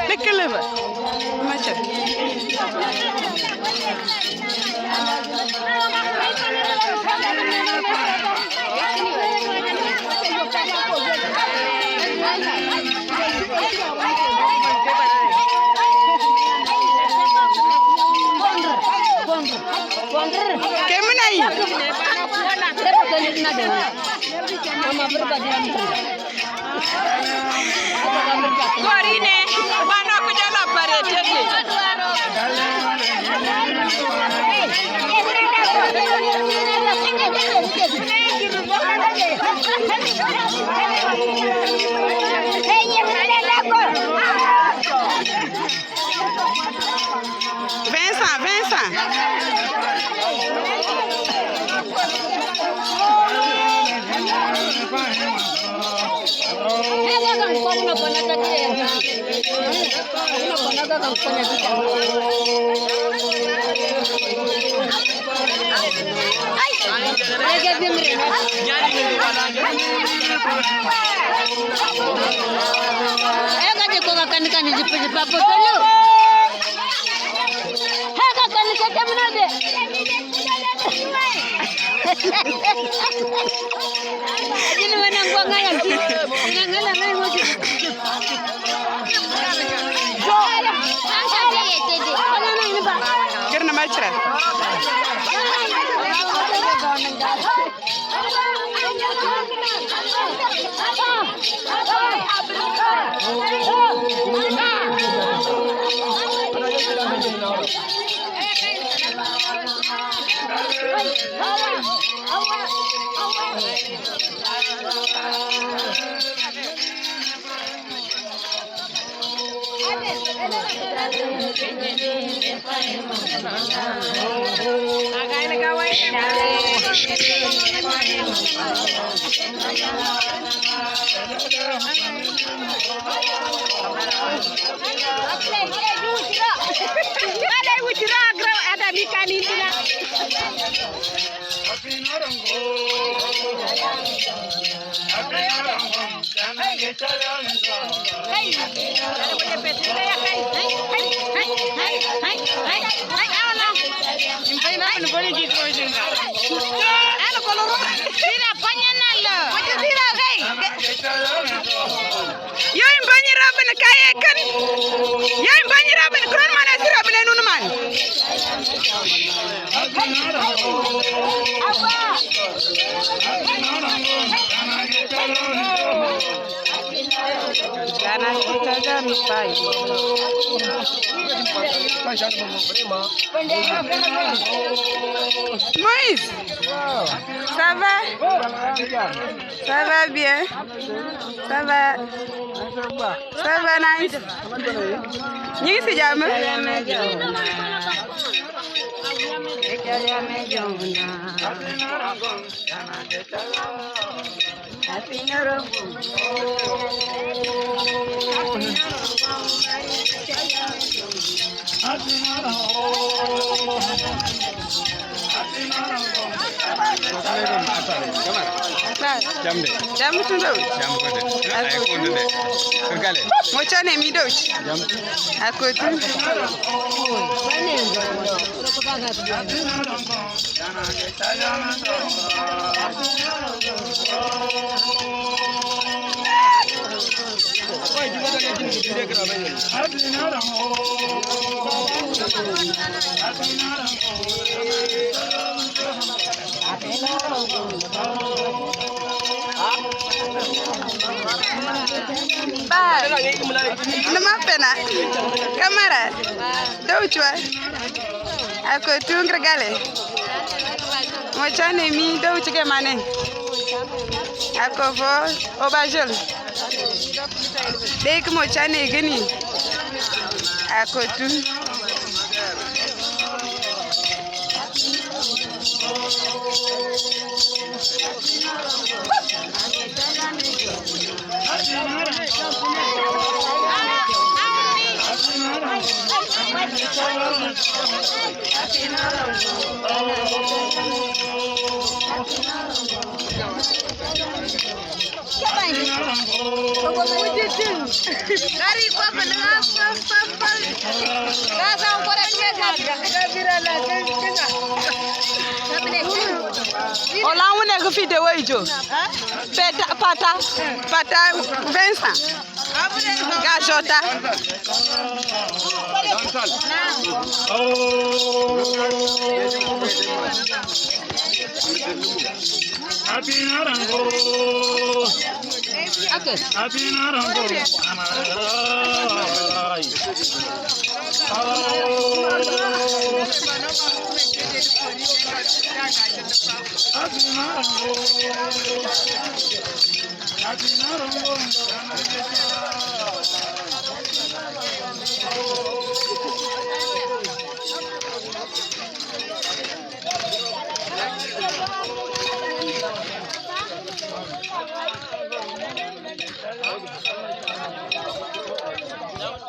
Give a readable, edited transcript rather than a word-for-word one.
Bekeleme. Maça. Kemenai. Korine, mana aku jalan parete. Vincent. Karena macam Yang banyak raben kaya kan? Yang banyak raben kurang mana sih raben anu man? Jangan kita jangan pai. Moïse, ça va? Ça va bien? Ça va? Ça va nice? Ñu ngi si jàmm? Jam tu dau. Jam ko de. Ay ko de. Kale. Mo chane mi dau. Jam. Ako tu. Ba, nama pena, kamera, dau chua, aku tuang regale, macam ni mi dau cakap mana, aku fo obajol, dek macam ni gini, aku tu. Gari papa na papa. Sasa ukora nyeka. Gabira la tena. Ola wone ko fi de wayjo. Pata Vincent. Gajota.